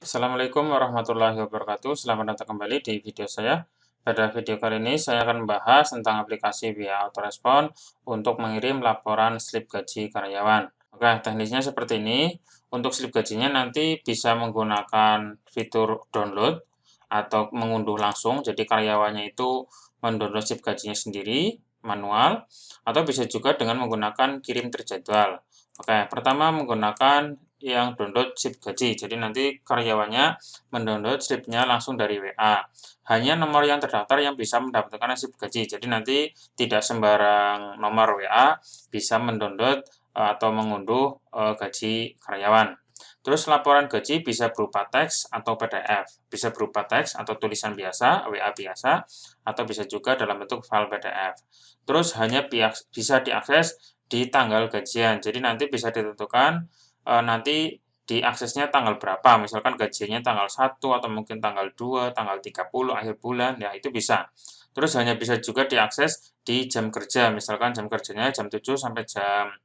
Assalamualaikum warahmatullahi wabarakatuh. Selamat datang kembali di video saya. Pada video kali ini saya akan membahas tentang aplikasi via autorespon untuk mengirim laporan slip gaji karyawan. Oke, teknisnya seperti ini. Untuk slip gajinya nanti bisa menggunakan fitur download atau mengunduh langsung. Jadi karyawannya itu mendownload slip gajinya sendiri manual, atau bisa juga dengan menggunakan kirim terjadwal. Oke, pertama menggunakan yang download slip gaji. Jadi nanti karyawannya mendownload slipnya langsung dari WA. Hanya nomor yang terdaftar yang bisa mendapatkan slip gaji. Jadi nanti tidak sembarang nomor WA bisa mendownload atau mengunduh gaji karyawan. Terus laporan gaji bisa berupa teks atau PDF. Bisa berupa teks atau tulisan biasa, WA biasa, atau bisa juga dalam bentuk file PDF. Terus hanya bisa diakses di tanggal gajian. Jadi nanti bisa ditentukan nanti diaksesnya tanggal berapa. Misalkan gajiannya tanggal 1 atau mungkin tanggal 2, tanggal 30 akhir bulan, ya itu bisa. Terus hanya bisa juga diakses di jam kerja. Misalkan jam kerjanya jam 7 sampai jam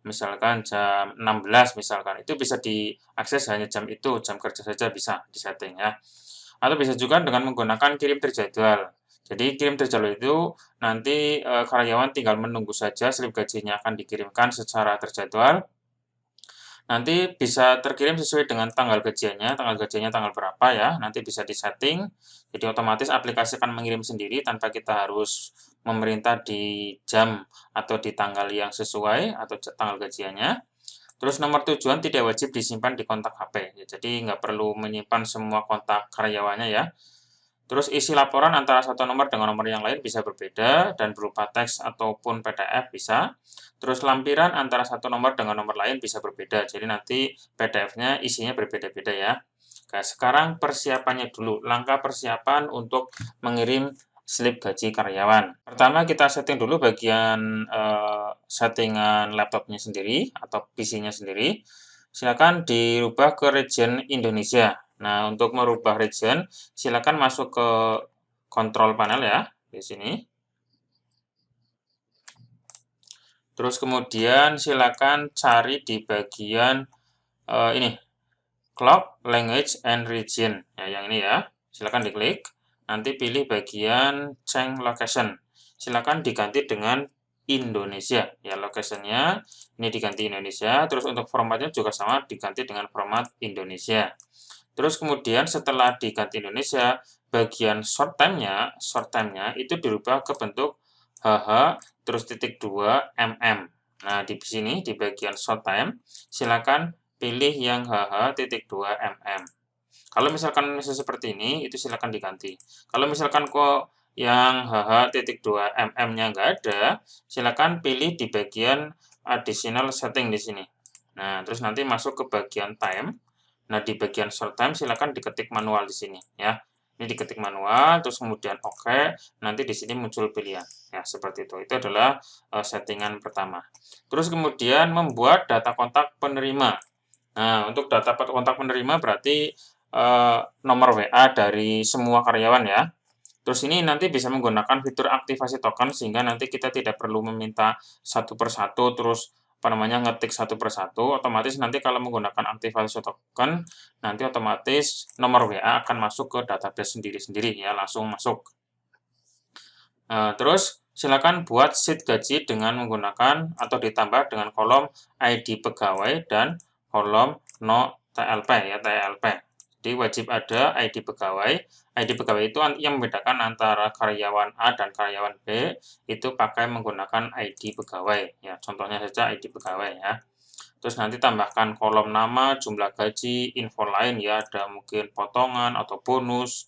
16 misalkan. Itu bisa diakses hanya jam itu, jam kerja saja bisa disetting ya. Atau bisa juga dengan menggunakan kirim terjadwal. Jadi kirim terjadwal itu nanti karyawan tinggal menunggu saja slip gajinya akan dikirimkan secara terjadwal. Nanti bisa terkirim sesuai dengan tanggal gajiannya tanggal berapa ya, nanti bisa disetting. Jadi otomatis aplikasi akan mengirim sendiri tanpa kita harus memerintah di jam atau di tanggal yang sesuai atau tanggal gajiannya. Terus nomor tujuan tidak wajib disimpan di kontak HP, ya, jadi nggak perlu menyimpan semua kontak karyawannya ya. Terus isi laporan antara satu nomor dengan nomor yang lain bisa berbeda dan berupa teks ataupun PDF bisa. Terus lampiran antara satu nomor dengan nomor lain bisa berbeda. Jadi nanti PDF-nya isinya berbeda-beda ya. Nah, sekarang persiapannya dulu. Langkah persiapan untuk mengirim slip gaji karyawan. Pertama kita setting dulu bagian settingan laptopnya sendiri atau PC-nya sendiri. Silakan dirubah ke region Indonesia. Nah, untuk merubah region, silakan masuk ke kontrol panel ya, di sini. Terus kemudian silakan cari di bagian ini, Clock, Language, and Region. Ya, yang ini ya, silakan diklik. Nanti pilih bagian Change Location. Silakan diganti dengan Indonesia. Ya, location-nya ini diganti Indonesia. Terus untuk formatnya juga sama, diganti dengan format Indonesia. Terus kemudian setelah diganti Indonesia, bagian short time-nya itu dirubah ke bentuk HH terus titik 2 mm. Nah, di sini di bagian short time, silakan pilih yang HH titik 2 mm. Kalau misalkan seperti ini, itu silakan diganti. Kalau misalkan kok yang HH titik 2 mm-nya nggak ada, silakan pilih di bagian additional setting di sini. Nah, terus nanti masuk ke bagian time. Nah, di bagian short time silakan diketik manual di sini ya. Ini diketik manual, terus kemudian oke, nanti di sini muncul pilihan. Ya, seperti itu. Itu adalah settingan pertama. Terus kemudian membuat data kontak penerima. Nah, untuk data kontak penerima berarti nomor WA dari semua karyawan ya. Terus ini nanti bisa menggunakan fitur aktivasi token sehingga nanti kita tidak perlu meminta satu persatu terus ngetik satu persatu. Otomatis nanti kalau menggunakan aktivasi token nanti otomatis nomor WA akan masuk ke database sendiri-sendiri ya, langsung masuk. Terus silakan buat sheet gaji dengan menggunakan atau ditambah dengan kolom ID pegawai dan kolom no TLP ya, TLP. Jadi wajib ada ID pegawai. ID pegawai itu yang membedakan antara karyawan A dan karyawan B itu pakai menggunakan ID pegawai ya. Contohnya saja ID pegawai ya. Terus nanti tambahkan kolom nama, jumlah gaji, info lain ya, ada mungkin potongan atau bonus.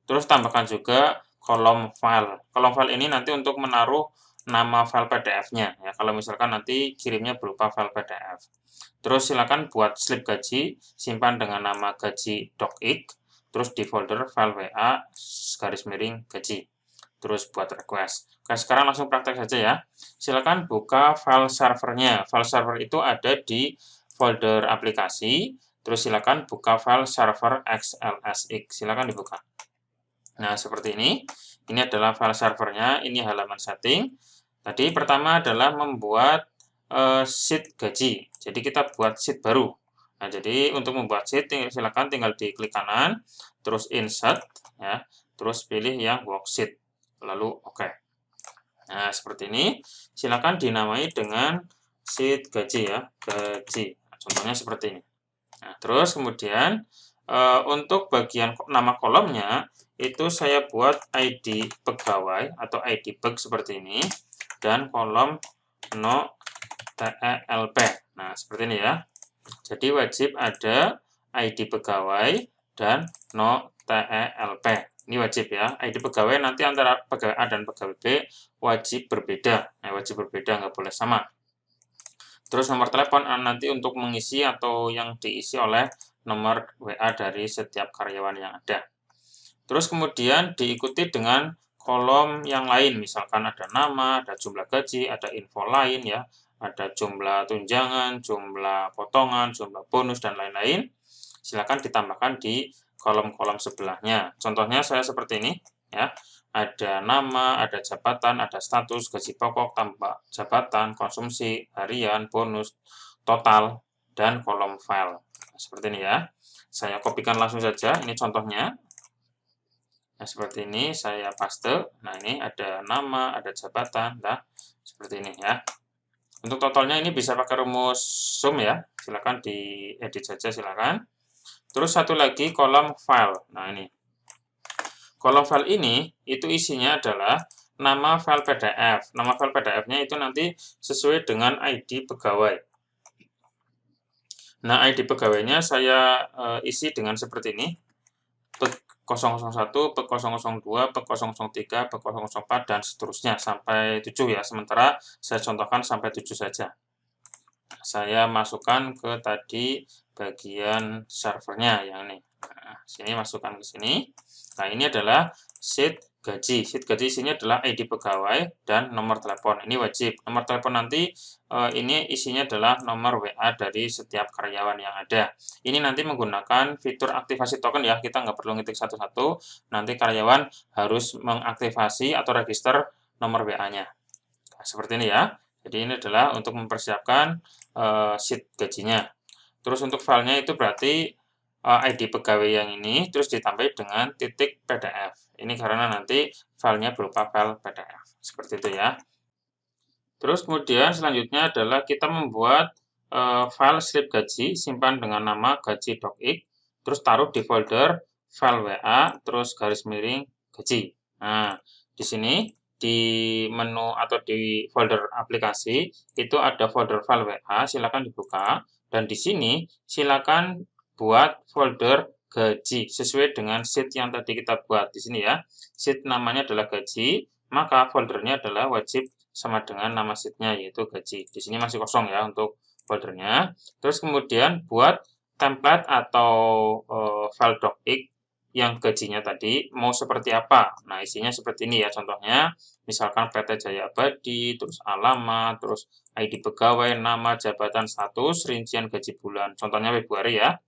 Terus tambahkan juga kolom file. Kolom file ini nanti untuk menaruh nama file PDF-nya ya. Kalau misalkan nanti kirimnya berupa file PDF. Terus silakan buat slip gaji, simpan dengan nama gaji docx, terus di folder file WA garis miring gaji. Terus buat request. Oke, sekarang langsung praktek saja ya. Silakan buka file servernya. File server itu ada di folder aplikasi. Terus silakan buka file server XLSX. Silakan dibuka. Nah, seperti ini. Ini adalah file servernya. Ini halaman setting. Tadi pertama adalah membuat sheet gaji. Jadi kita buat sheet baru. Nah, jadi untuk membuat sheet silakan tinggal diklik kanan, terus insert ya, terus pilih yang worksheet, lalu oke. Nah, seperti ini. Silakan dinamai dengan sheet gaji ya, gaji. Nah, contohnya seperti ini. Nah, terus kemudian untuk bagian nama kolomnya itu saya buat ID pegawai atau ID bug seperti ini dan kolom no TELP. Nah, seperti ini ya. Jadi wajib ada ID pegawai dan no TELP. Ini wajib ya. ID pegawai nanti antara pegawai A dan pegawai B wajib berbeda. Nah, wajib berbeda, nggak boleh sama. Terus nomor telepon nanti untuk mengisi atau yang diisi oleh nomor WA dari setiap karyawan yang ada. Terus kemudian diikuti dengan kolom yang lain, misalkan ada nama, ada jumlah gaji, ada info lain ya, ada jumlah tunjangan, jumlah potongan, jumlah bonus, dan lain-lain. Silakan ditambahkan di kolom-kolom sebelahnya. Contohnya saya seperti ini ya. Ada nama, ada jabatan, ada status, gaji pokok, tambah jabatan, konsumsi, harian, bonus, total, dan kolom file. Seperti ini ya. Saya kopikan langsung saja, ini contohnya. Nah, seperti ini saya paste. Nah, ini ada nama, ada jabatan, nah, seperti ini ya. Untuk totalnya ini bisa pakai rumus sum ya. Silakan diedit saja silakan. Terus satu lagi kolom file. Nah, ini. Kolom file ini itu isinya adalah nama file PDF. Nama file PDF-nya itu nanti sesuai dengan ID pegawai. Nah, ID pegawainya saya isi dengan seperti ini. Peg 001, peg 002, peg 003, peg 004, dan seterusnya sampai 7 ya. Sementara saya contohkan sampai 7 saja. Saya masukkan ke tadi bagian servernya yang ini. Nah, sini masukkan ke sini. Nah, ini adalah sheet gaji. Sheet gaji isinya adalah ID pegawai dan nomor telepon. Ini wajib. Nomor telepon nanti ini isinya adalah nomor WA dari setiap karyawan yang ada. Ini nanti menggunakan fitur aktivasi token ya. Kita nggak perlu ngetik satu-satu. Nanti karyawan harus mengaktifasi atau register nomor WA-nya. Nah, seperti ini ya. Jadi ini adalah untuk mempersiapkan sheet gajinya. Terus untuk filenya itu berarti ID pegawai yang ini terus ditambah dengan titik PDF. Ini karena nanti filenya berupa file PDF. Seperti itu ya. Terus kemudian selanjutnya adalah kita membuat file slip gaji, simpan dengan nama gaji.x, terus taruh di folder file WA, terus garis miring gaji. Nah, di sini di menu atau di folder aplikasi itu ada folder file WA, silakan dibuka. Dan di sini silakan buat folder gaji sesuai dengan sheet yang tadi kita buat di sini ya. Sheet namanya adalah gaji, maka foldernya adalah wajib sama dengan nama sheet-nya yaitu gaji. Di sini masih kosong ya untuk foldernya. Terus kemudian buat template atau file docx yang gajinya tadi mau seperti apa. Nah, isinya seperti ini ya contohnya. Misalkan PT Jaya Abadi, terus alamat, terus ID pegawai, nama, jabatan, status, rincian gaji bulan. Contohnya Februari ya.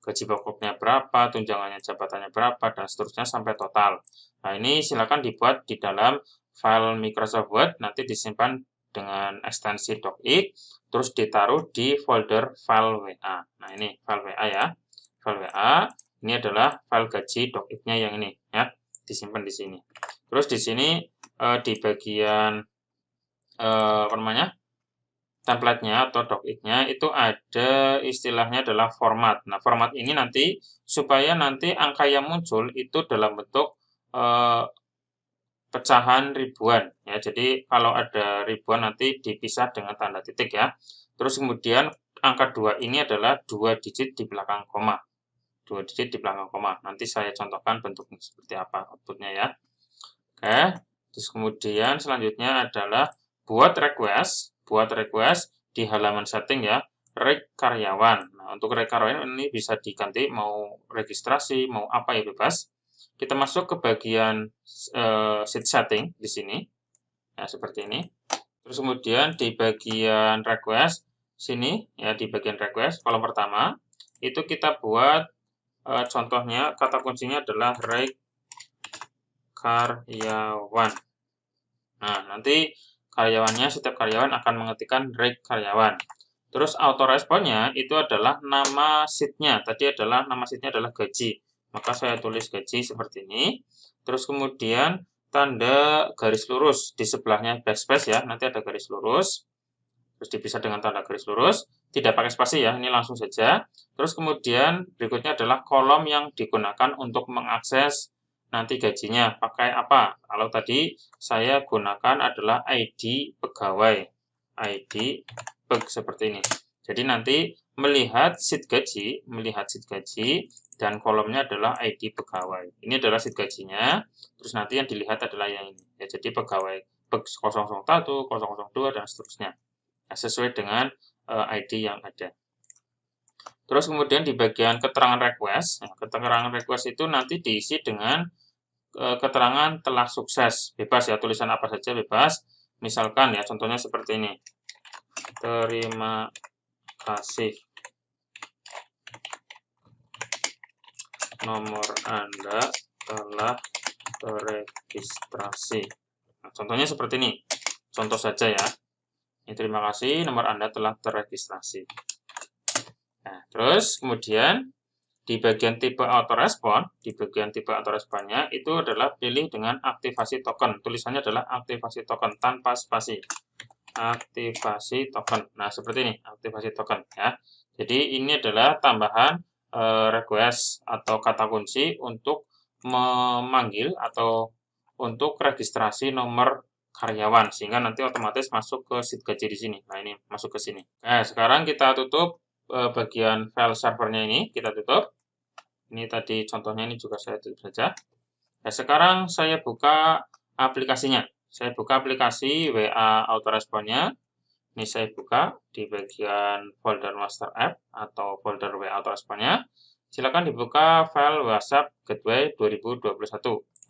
Gaji pokoknya berapa, tunjangannya, jabatannya berapa, dan seterusnya sampai total. Nah, ini silakan dibuat di dalam file Microsoft Word, nanti disimpan dengan ekstensi docx, terus ditaruh di folder file WA. Nah, ini file WA ya. File WA, ini adalah file gaji docx-nya yang ini ya, disimpan di sini. Terus di sini di bagian apa namanya? Template-nya atau docx-nya itu ada istilahnya adalah format. Nah, format ini nanti supaya nanti angka yang muncul itu dalam bentuk pecahan ribuan ya. Jadi kalau ada ribuan nanti dipisah dengan tanda titik ya. Terus kemudian angka 2 ini adalah 2 digit di belakang koma. 2 digit di belakang koma. Nanti saya contohkan bentuknya seperti apa outputnya ya. Oke. Terus kemudian selanjutnya adalah buat request di halaman setting ya, reg karyawan. Nah, untuk reg karyawan ini bisa diganti mau registrasi, mau apa ya bebas. Kita masuk ke bagian sheet setting di sini. Nah, seperti ini. Terus kemudian di bagian request sini ya, di bagian request kolom pertama itu kita buat contohnya kata kuncinya adalah reg karyawan. Nah, nanti karyawannya, setiap karyawan akan mengetikkan reg karyawan. Terus autoresponnya itu adalah nama sheet-nya. Tadi adalah nama sheet-nya adalah gaji. Maka saya tulis gaji seperti ini. Terus kemudian tanda garis lurus di sebelahnya backspace ya. Nanti ada garis lurus. Terus dipisah dengan tanda garis lurus. Tidak pakai spasi ya, ini langsung saja. Terus kemudian berikutnya adalah kolom yang digunakan untuk mengakses nanti gajinya. Pakai apa? Kalau tadi saya gunakan adalah ID pegawai. ID seperti ini. Jadi nanti melihat sheet gaji, dan kolomnya adalah ID pegawai. Ini adalah sheet gajinya, terus nanti yang dilihat adalah yang ini. Ya, jadi pegawai 001, 002, dan seterusnya. Nah, sesuai dengan ID yang ada. Terus kemudian di bagian keterangan request, keterangan request itu nanti diisi dengan keterangan telah sukses. Bebas ya, tulisan apa saja bebas. Misalkan ya, contohnya seperti ini. Terima kasih. Nomor Anda telah teregistrasi. Nah, contohnya seperti ini. Contoh saja ya. Ini terima kasih, nomor Anda telah teregistrasi. Nah, terus kemudian di bagian tipe autorespon, responnya itu adalah pilih dengan aktivasi token. Tulisannya adalah aktivasi token tanpa spasi. Aktivasi token. Nah, seperti ini, aktivasi token ya. Jadi ini adalah tambahan request atau kata kunci untuk memanggil atau untuk registrasi nomor karyawan sehingga nanti otomatis masuk ke sheet gaji di sini. Nah, ini masuk ke sini. Nah, sekarang kita tutup bagian file servernya ini, kita tutup. Ini tadi contohnya ini juga saya tutup saja. Nah, sekarang saya buka aplikasinya. Saya buka aplikasi WA Autoresponnya. Ini saya buka di bagian folder master app atau folder WA Autoresponnya. Silakan dibuka file WhatsApp Gateway 2021.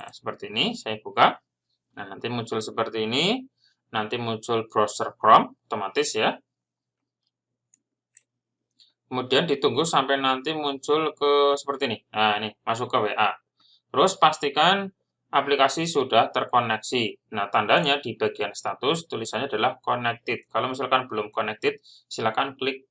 Nah, seperti ini saya buka. Nah, nanti muncul seperti ini. Nanti muncul browser Chrome otomatis ya. Kemudian ditunggu sampai nanti muncul ke seperti ini. Nah, ini masuk ke WA. Terus pastikan aplikasi sudah terkoneksi. Nah, tandanya di bagian status tulisannya adalah connected. Kalau misalkan belum connected, silakan klik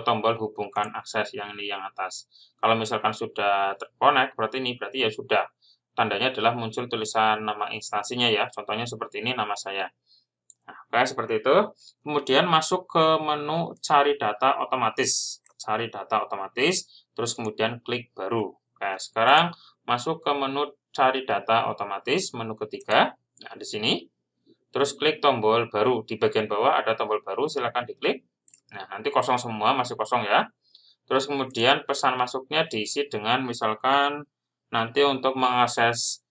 tombol hubungkan akses yang ini yang atas. Kalau misalkan sudah terkonek, berarti ya sudah. Tandanya adalah muncul tulisan nama instansinya ya. Contohnya seperti ini nama saya. Nah, oke, seperti itu. Kemudian masuk ke menu cari data otomatis. Cari data otomatis, terus kemudian klik baru. Oke, sekarang masuk ke menu cari data otomatis, menu ketiga. Nah, di sini. Terus klik tombol baru. Di bagian bawah ada tombol baru, silakan diklik. Nah, nanti kosong semua, masih kosong ya. Terus kemudian pesan masuknya diisi dengan misalkan nanti untuk mengakses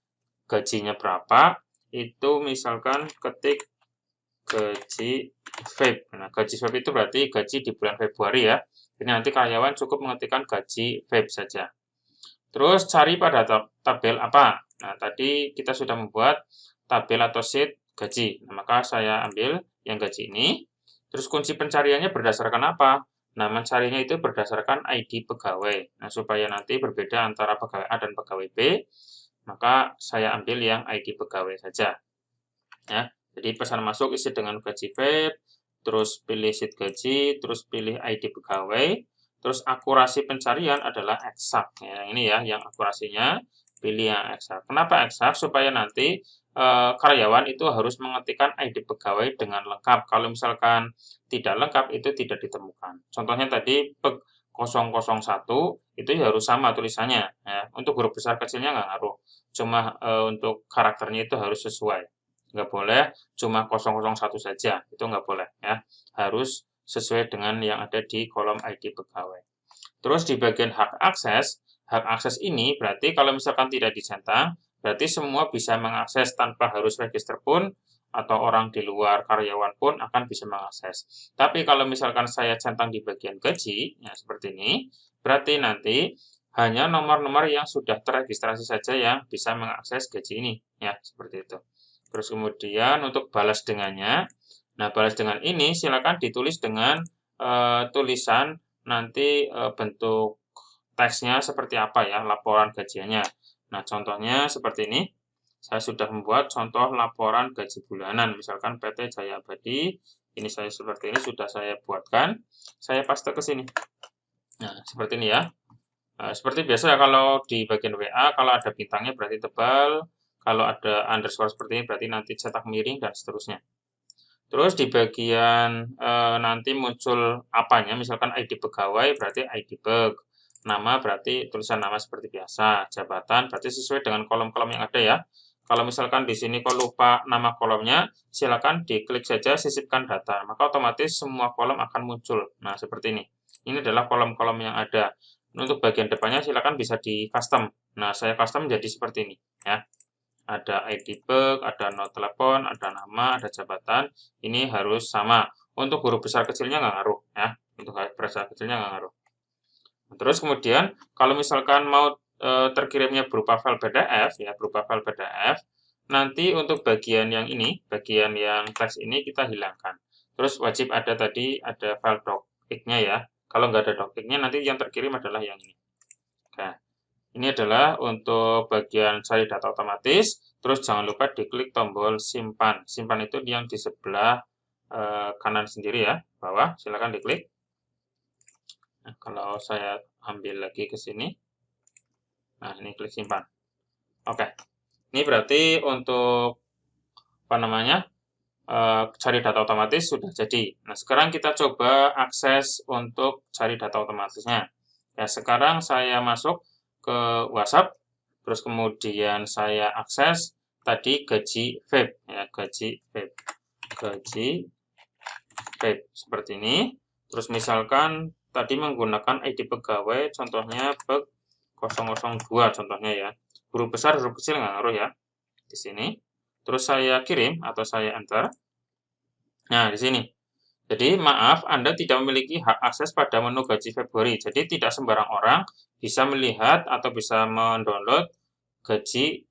gajinya berapa, itu misalkan ketik gaji Feb. Nah, gaji Feb itu berarti gaji di bulan Februari ya. Jadi nanti karyawan cukup mengetikkan gaji Feb saja. Terus cari pada tabel apa? Nah, tadi kita sudah membuat tabel atau sheet gaji. Nah, maka saya ambil yang gaji ini. Terus kunci pencariannya berdasarkan apa? Nah, mencarinya itu berdasarkan ID pegawai. Nah, supaya nanti berbeda antara pegawai A dan pegawai B, maka saya ambil yang ID pegawai saja. Ya, jadi pesan masuk isi dengan gaji Feb, terus pilih sheet gaji, terus pilih ID pegawai, terus akurasi pencarian adalah eksak. Ya, ini ya, yang akurasinya pilih yang eksak. Kenapa eksak? Supaya nanti karyawan itu harus mengetikkan ID pegawai dengan lengkap. Kalau misalkan tidak lengkap, itu tidak ditemukan. Contohnya tadi 001 itu harus sama tulisannya. Ya. Untuk huruf besar kecilnya nggak ngaruh. Cuma untuk karakternya itu harus sesuai. Nggak boleh cuma 001 saja, itu nggak boleh ya. Harus sesuai dengan yang ada di kolom ID pegawai. Terus di bagian hak akses ini berarti kalau misalkan tidak dicentang, berarti semua bisa mengakses tanpa harus register pun, atau orang di luar karyawan pun akan bisa mengakses. Tapi kalau misalkan saya centang di bagian gaji, ya seperti ini, berarti nanti hanya nomor-nomor yang sudah terregistrasi saja yang bisa mengakses gaji ini, ya seperti itu. Terus kemudian untuk balas dengannya, nah balas dengan ini silakan ditulis dengan tulisan nanti bentuk teksnya seperti apa ya, laporan gajiannya. Nah contohnya seperti ini, saya sudah membuat contoh laporan gaji bulanan, misalkan PT Jaya Abadi, ini saya seperti ini sudah saya buatkan, saya paste ke sini. Nah, seperti ini ya. Nah, seperti biasa kalau di bagian WA, kalau ada bintangnya berarti tebal, kalau ada underscore seperti ini berarti nanti cetak miring, dan seterusnya. Terus di bagian nanti muncul apanya, misalkan ID pegawai berarti ID bug, nama berarti tulisan nama seperti biasa, jabatan berarti sesuai dengan kolom-kolom yang ada ya. Kalau misalkan di sini kok lupa nama kolomnya, silakan diklik saja sisipkan data, maka otomatis semua kolom akan muncul. Nah, seperti ini. Ini adalah kolom-kolom yang ada. Untuk bagian depannya silakan bisa di custom. Nah, saya custom jadi seperti ini ya. Ada ID bug, ada nomor telepon, ada nama, ada jabatan. Ini harus sama. Untuk huruf besar kecilnya nggak ngaruh ya. Untuk huruf besar kecilnya nggak ngaruh. Terus kemudian kalau misalkan mau terkirimnya berupa file PDF ya, berupa file PDF, nanti untuk bagian yang ini, bagian yang teks ini kita hilangkan. Terus wajib ada tadi ada file docx-nya ya. Kalau nggak ada docx-nya nanti yang terkirim adalah yang ini. Nah, ini adalah untuk bagian cari data otomatis. Terus jangan lupa diklik tombol simpan. Simpan itu yang di sebelah kanan sendiri ya, bawah. Silakan diklik. Nah, kalau saya ambil lagi ke sini. Nah, ini klik simpan. Oke. Ini berarti untuk apa namanya? Cari data otomatis sudah jadi. Nah, sekarang kita coba akses untuk cari data otomatisnya. Ya, sekarang saya masuk ke WhatsApp, terus kemudian saya akses tadi gaji vape ya, gaji vape seperti ini. Terus misalkan tadi menggunakan ID pegawai, contohnya bug 002 contohnya ya. Huruf besar, huruf kecil nggak ngaruh ya di sini. Terus saya kirim atau saya enter. Nah, di sini. Jadi, maaf, Anda tidak memiliki hak akses pada menu gaji Februari. Jadi, tidak sembarang orang bisa melihat atau bisa mendownload gaji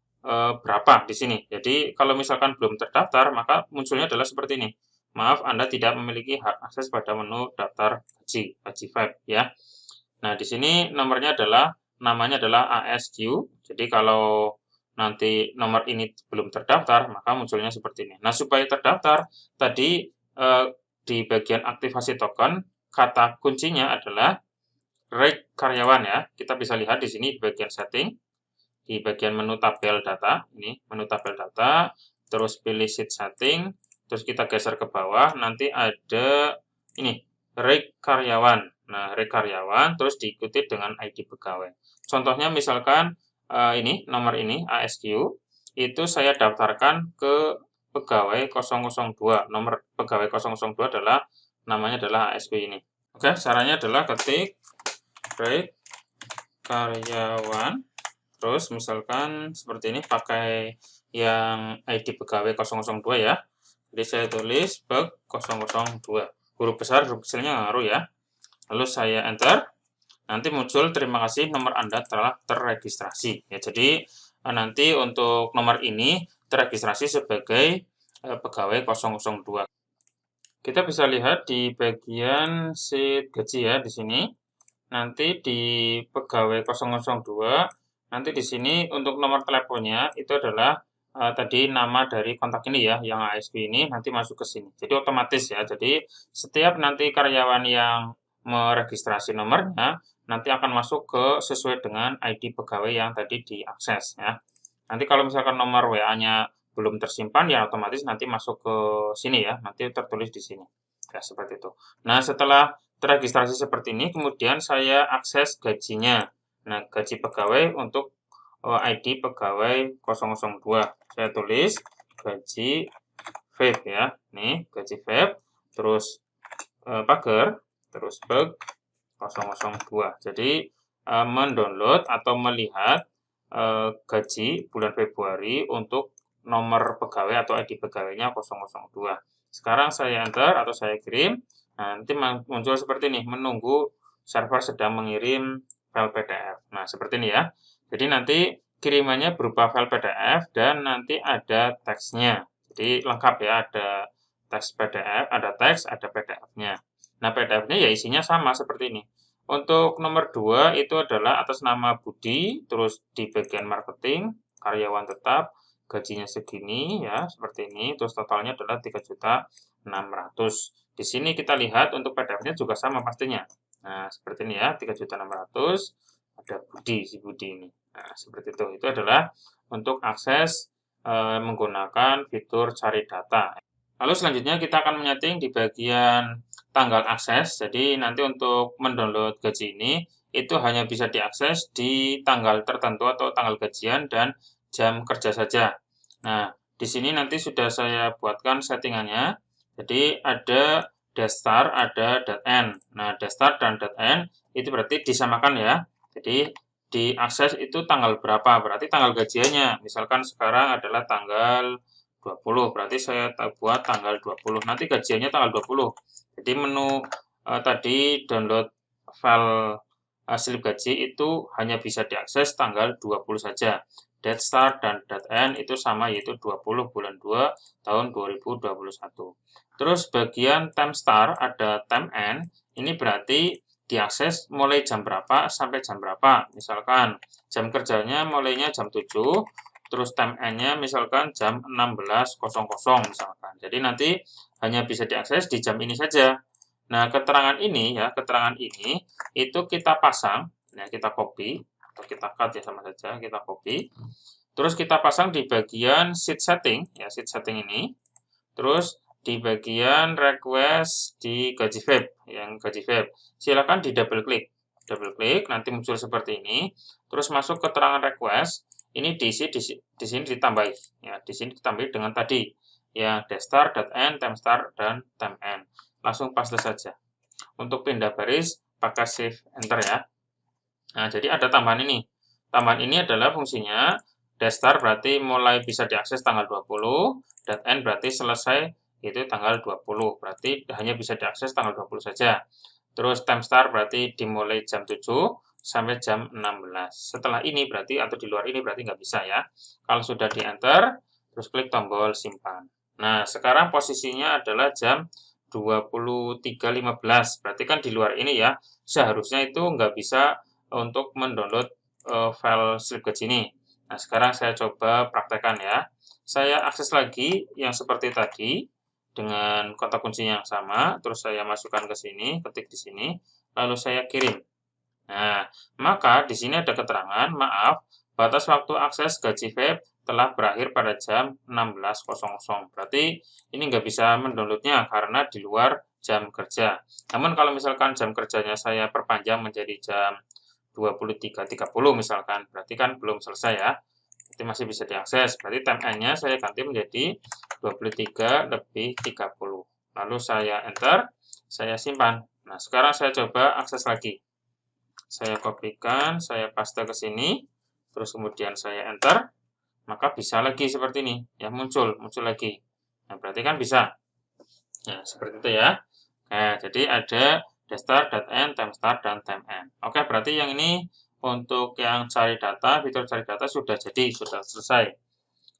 berapa di sini. Jadi, kalau misalkan belum terdaftar, maka munculnya adalah seperti ini. Maaf, Anda tidak memiliki hak akses pada menu daftar gaji Feb ya. Nah, di sini namanya adalah ASQ. Jadi, kalau nanti nomor ini belum terdaftar, maka munculnya seperti ini. Nah, supaya terdaftar, tadi di bagian aktivasi token, kata kuncinya adalah rate karyawan ya. Kita bisa lihat di sini di bagian setting, di bagian menu tabel data, ini menu tabel data, terus pilih sheet setting, terus kita geser ke bawah, nanti ada ini, rate karyawan. Nah, rate karyawan, terus diikuti dengan ID pegawai. Contohnya misalkan ini, nomor ini, ASQ, itu saya daftarkan ke pegawai 002. Nomor pegawai 002 adalah namanya adalah ASP ini. Oke, caranya adalah ketik rate karyawan. Terus misalkan seperti ini pakai yang ID pegawai 002 ya. Jadi saya tulis bug 002. Huruf besar, huruf kecilnya ngaruh ya. Lalu saya enter. Nanti muncul terima kasih nomor Anda telah terregistrasi. Ya, jadi nanti untuk nomor ini terregistrasi sebagai pegawai 002. Kita bisa lihat di bagian sheet gaji ya di sini. Nanti di pegawai 002, nanti di sini untuk nomor teleponnya itu adalah tadi nama dari kontak ini ya, yang ASP ini nanti masuk ke sini. Jadi otomatis ya. Jadi setiap nanti karyawan yang meregistrasi nomornya nanti akan masuk ke sesuai dengan ID pegawai yang tadi diakses ya. Nanti kalau misalkan nomor WA-nya belum tersimpan ya otomatis nanti masuk ke sini ya, nanti tertulis di sini. Ya, seperti itu. Nah, setelah terregistrasi seperti ini, kemudian saya akses gajinya. Nah, gaji pegawai untuk ID pegawai 002. Saya tulis gaji vape ya. Nih, gaji vape, terus pagar, terus bug 002. Jadi, mendownload atau melihat gaji bulan Februari untuk nomor pegawai atau ID pegawainya 002. Sekarang saya enter atau saya kirim, nanti muncul seperti ini, menunggu server sedang mengirim file PDF. Nah, seperti ini ya. Jadi nanti kirimannya berupa file PDF dan nanti ada teksnya. Jadi lengkap ya, ada teks PDF, ada teks, ada PDF-nya. Nah, PDF-nya ya isinya sama seperti ini. Untuk nomor 2 itu adalah atas nama Budi, terus di bagian marketing, karyawan tetap, gajinya segini ya, seperti ini, terus totalnya adalah 3.600.000. Di sini kita lihat untuk PDF-nya juga sama pastinya. Nah, seperti ini ya, 3.600.000, ada Budi, si Budi ini. Nah, seperti itu. Itu adalah untuk akses menggunakan fitur cari data. Lalu selanjutnya kita akan menyeting di bagian tanggal akses. Jadi nanti untuk mendownload gaji ini itu hanya bisa diakses di tanggal tertentu atau tanggal gajian dan jam kerja saja. Nah, di sini nanti sudah saya buatkan settingannya. Jadi ada .start, ada .end. Nah, .start dan .end itu berarti disamakan ya. Jadi diakses itu tanggal berapa? Berarti tanggal gajiannya. Misalkan sekarang adalah tanggal 20, berarti saya buat tanggal 20. Nanti gajiannya tanggal 20. Jadi menu tadi download file slip gaji itu hanya bisa diakses tanggal 20 saja. Date start dan date end itu sama, yaitu 20 bulan 2 tahun 2021. Terus bagian time start ada time end, ini berarti diakses mulai jam berapa sampai jam berapa. Misalkan jam kerjanya mulainya jam 7, terus time end-nya misalkan jam 16.00 misalkan. Jadi nanti hanya bisa diakses di jam ini saja. Nah, keterangan ini itu kita pasang, nah kita copy atau kita cut ya sama saja, kita copy. Terus kita pasang di bagian sheet setting, ya sheet setting ini. Terus di bagian request di gaji web, yang gaji web. Silakan di double klik nanti muncul seperti ini. Terus masuk keterangan request, ini diisi di sini ditambahi, ya di sini ditambahi dengan tadi, ya .start, .end, time start dan time end. Langsung paste saja. Untuk pindah baris pakai shift enter ya. Nah, jadi ada tambahan ini. Tambahan ini adalah fungsinya .start berarti mulai bisa diakses tanggal 20, .end berarti selesai itu tanggal 20. Berarti hanya bisa diakses tanggal 20 saja. Terus time start berarti dimulai jam 7 sampai jam 16. Setelah ini berarti atau di luar ini berarti nggak bisa ya. Kalau sudah di enter, terus klik tombol simpan. Nah, sekarang posisinya adalah jam 23.15. Berarti kan di luar ini ya, seharusnya itu nggak bisa untuk mendownload file slip gaji ini. Nah, sekarang saya coba praktekkan ya. Saya akses lagi yang seperti tadi dengan kotak kunci yang sama, terus saya masukkan ke sini, ketik di sini, lalu saya kirim. Nah, maka di sini ada keterangan, maaf, batas waktu akses gaji web telah berakhir pada jam 16.00. Berarti ini nggak bisa mendownloadnya karena di luar jam kerja. Namun kalau misalkan jam kerjanya saya perpanjang menjadi jam 23.30 misalkan, berarti kan belum selesai ya. Berarti masih bisa diakses. Berarti time end-nya saya ganti menjadi 23:30. Lalu saya enter, saya simpan. Nah, sekarang saya coba akses lagi. Saya kopikan, saya paste ke sini, terus kemudian saya enter, maka bisa lagi seperti ini, ya muncul lagi. Nah, berarti kan bisa. Nah, seperti itu ya. Nah, jadi ada .start, .end, time start, dan time end. Oke, berarti yang ini untuk yang cari data, fitur cari data sudah jadi, sudah selesai.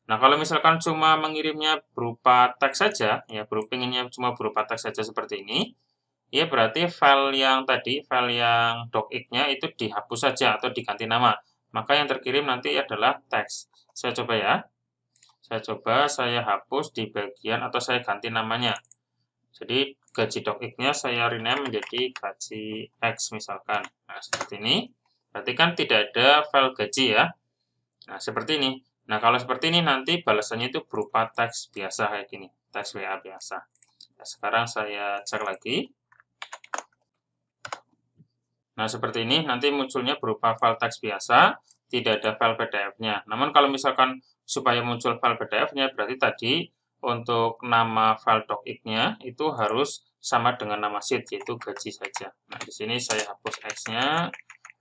Nah, kalau misalkan cuma mengirimnya berupa teks saja, ya pengennya cuma berupa teks saja seperti ini, ya berarti file yang tadi, file yang docx-nya itu dihapus saja atau diganti nama. Maka yang terkirim nanti adalah teks. Saya coba ya. Saya hapus di bagian atau saya ganti namanya. Jadi gaji docx-nya saya rename menjadi gaji X misalkan. Nah, seperti ini. Berarti kan tidak ada file gaji ya. Nah, seperti ini. Nah, kalau seperti ini nanti balasannya itu berupa teks biasa kayak gini, teks WA biasa. Nah, sekarang saya cek lagi. Nah, seperti ini nanti munculnya berupa file teks biasa, tidak ada file PDF-nya. Namun kalau misalkan supaya muncul file PDF-nya, berarti tadi untuk nama file docx-nya itu harus sama dengan nama sheet, yaitu gaji saja. Nah, di sini saya hapus X-nya,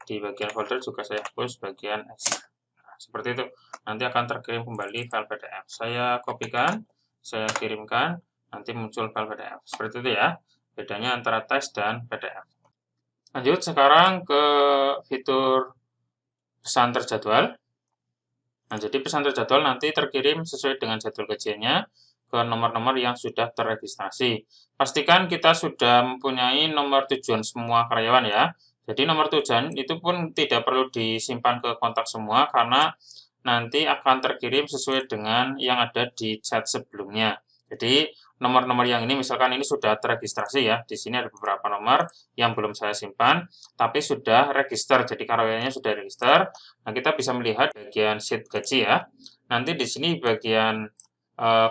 di bagian folder juga saya hapus bagian X-nya. Nah, seperti itu. Nanti akan terkirim kembali file PDF. Saya kopikan, saya kirimkan, nanti muncul file PDF. Seperti itu ya, bedanya antara teks dan PDF. Lanjut sekarang ke fitur pesan terjadwal. Nah, jadi pesan terjadwal nanti terkirim sesuai dengan jadwal gajiannya ke nomor-nomor yang sudah terregistrasi. Pastikan kita sudah mempunyai nomor tujuan semua karyawan ya. Jadi nomor tujuan itu pun tidak perlu disimpan ke kontak semua karena nanti akan terkirim sesuai dengan yang ada di chat sebelumnya. Jadi, nomor-nomor yang ini misalkan ini sudah terregistrasi ya. Di sini ada beberapa nomor yang belum saya simpan, tapi sudah register. Jadi karyawannya sudah register. Nah, kita bisa melihat bagian sheet gaji ya. Nanti di sini bagian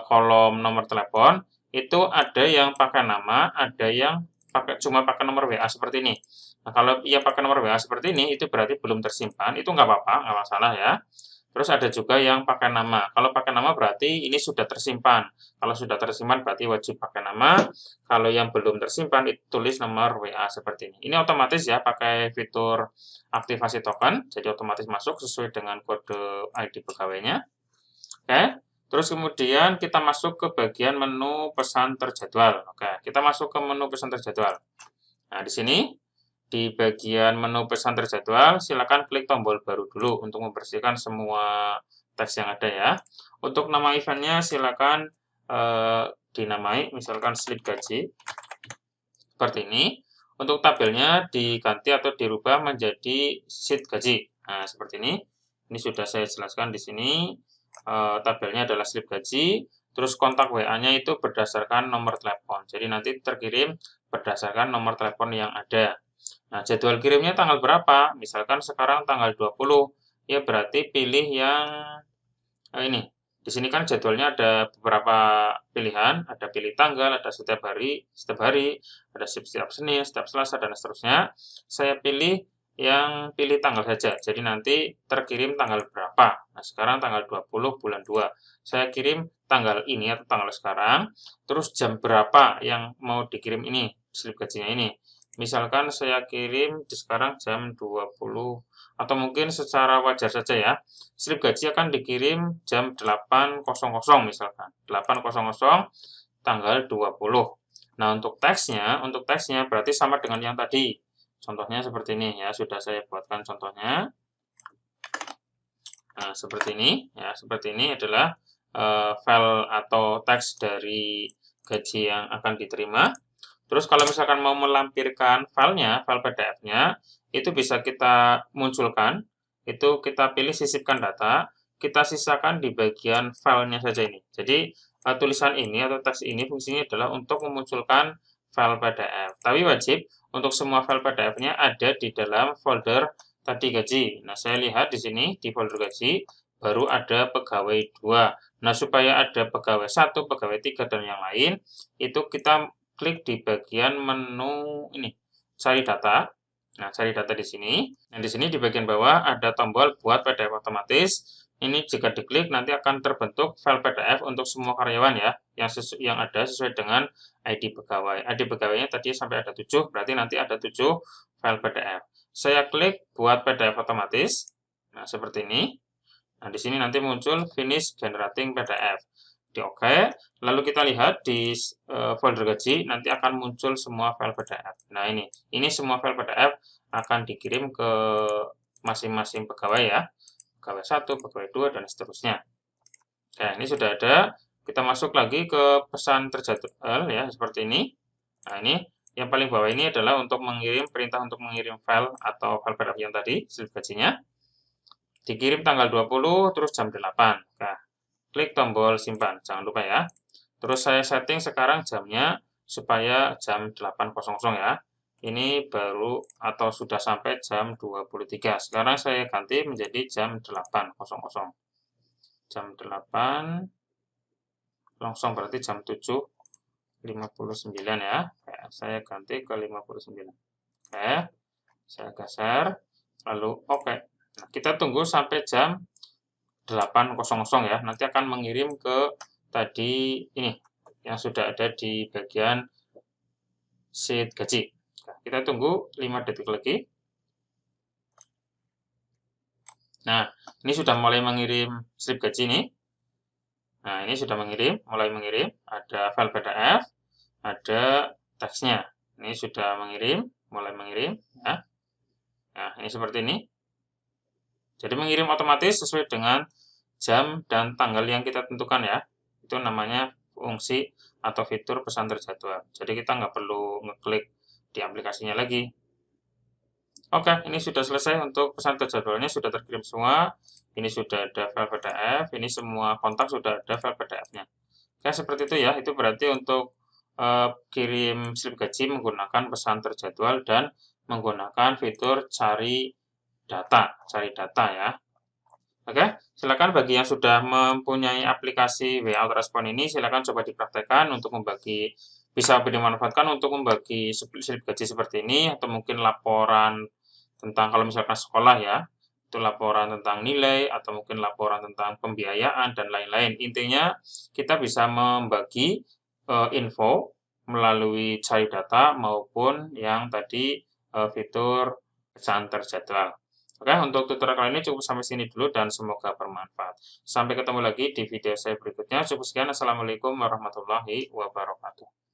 kolom nomor telepon itu ada yang pakai nama, ada yang cuma pakai nomor WA seperti ini. Nah, kalau ia pakai nomor WA seperti ini, itu berarti belum tersimpan. Itu nggak apa-apa, nggak masalah ya. Terus ada juga yang pakai nama. Kalau pakai nama berarti ini sudah tersimpan. Kalau sudah tersimpan berarti wajib pakai nama. Kalau yang belum tersimpan itu tulis nomor WA seperti ini. Ini otomatis ya pakai fitur aktivasi token. Jadi otomatis masuk sesuai dengan kode ID pegawainya. Oke. Terus kemudian kita masuk ke bagian menu pesan terjadwal. Oke, kita masuk ke menu pesan terjadwal. Nah, di sini di bagian menu pesan terjadwal, silakan klik tombol baru dulu untuk membersihkan semua teks yang ada ya. Untuk nama eventnya silakan dinamai, misalkan slip gaji, seperti ini. Untuk tabelnya diganti atau dirubah menjadi sheet gaji. Nah, seperti ini. Ini sudah saya jelaskan di sini. Tabelnya adalah slip gaji, terus kontak WA-nya itu berdasarkan nomor telepon. Jadi nanti terkirim berdasarkan nomor telepon yang ada. Nah, jadwal kirimnya tanggal berapa? Misalkan sekarang tanggal 20, ya berarti pilih yang ini. Di sini kan jadwalnya ada beberapa pilihan, ada pilih tanggal, ada setiap hari, ada setiap Senin, setiap Selasa, dan seterusnya. Saya pilih yang pilih tanggal saja. Jadi nanti terkirim tanggal berapa. Nah, sekarang tanggal 20 bulan 2. Saya kirim tanggal ini atau tanggal sekarang, terus jam berapa yang mau dikirim ini, slip gajinya ini. Misalkan saya kirim sekarang jam 20, atau mungkin secara wajar saja ya. Slip gaji akan dikirim jam 8.00 misalkan. 8.00 tanggal 20. Nah, untuk teksnya berarti sama dengan yang tadi. Contohnya seperti ini ya, sudah saya buatkan contohnya. Nah, seperti ini ya, seperti ini adalah file atau teks dari gaji yang akan diterima. Terus kalau misalkan mau melampirkan filenya, file PDF-nya, itu bisa kita munculkan, itu kita pilih sisipkan data, kita sisakan di bagian filenya saja ini. Jadi, tulisan ini atau teks ini fungsinya adalah untuk memunculkan file PDF. Tapi wajib untuk semua file PDF-nya ada di dalam folder tadi gaji. Nah, saya lihat di sini di folder gaji baru ada pegawai 2. Nah, supaya ada pegawai 1, pegawai 3, dan yang lain, itu kita klik di bagian menu ini, cari data. Nah, cari data di sini. Nah, di sini di bagian bawah ada tombol buat PDF otomatis. Ini jika diklik nanti akan terbentuk file PDF untuk semua karyawan ya, yang ada sesuai dengan ID pegawai. ID pegawainya tadi sampai ada 7, berarti nanti ada 7 file PDF. Saya klik buat PDF otomatis. Nah, seperti ini. Nah, di sini nanti muncul finish generating PDF. Di OK, lalu kita lihat di folder gaji nanti akan muncul semua file PDF. Nah, ini semua file PDF akan dikirim ke masing-masing pegawai ya. Pegawai 1, pegawai 2, dan seterusnya. Oke, ini sudah ada. Kita masuk lagi ke pesan terjadwal ya, seperti ini. Nah, ini yang paling bawah ini adalah untuk mengirim perintah untuk mengirim file atau file PDF yang tadi, slip gajinya. Dikirim tanggal 20, terus jam 8. Nah, klik tombol simpan, jangan lupa ya. Terus saya setting sekarang jamnya supaya jam 8.00 ya. Ini baru atau sudah sampai jam 23. Sekarang saya ganti menjadi jam 8.00. Jam 8.00 berarti jam 7.59 ya. Oke, saya ganti ke 59. Oke, saya geser, lalu oke. Nah, kita tunggu sampai jam 8.00 ya, nanti akan mengirim ke tadi ini, yang sudah ada di bagian sheet gaji. Nah, kita tunggu 5 detik lagi. Nah, ini sudah mulai mengirim slip gaji ini. Nah, ini sudah mulai mengirim, ada file PDF, ada teksnya. Ini sudah mulai mengirim ya. Nah, ini seperti ini. Jadi mengirim otomatis sesuai dengan jam dan tanggal yang kita tentukan ya. Itu namanya fungsi atau fitur pesan terjadwal. Jadi kita nggak perlu ngeklik di aplikasinya lagi. Oke, ini sudah selesai untuk pesan terjadwalnya, sudah terkirim semua. Ini sudah ada file PDF, ini semua kontak sudah ada file PDF-nya. Oke, seperti itu ya. Itu berarti untuk kirim slip gaji menggunakan pesan terjadwal dan menggunakan fitur cari data ya. Oke, silakan bagi yang sudah mempunyai aplikasi WA Autorespon ini, silakan coba dipraktekkan untuk bisa dimanfaatkan untuk membagi slip gaji seperti ini, atau mungkin laporan tentang kalau misalkan sekolah ya, itu laporan tentang nilai, atau mungkin laporan tentang pembiayaan, dan lain-lain. Intinya, kita bisa membagi info melalui cari data maupun yang tadi fitur pesan terjadwal. Oke, untuk tutorial kali ini cukup sampai sini dulu dan semoga bermanfaat. Sampai ketemu lagi di video saya berikutnya. Cukup sekian. Assalamualaikum warahmatullahi wabarakatuh.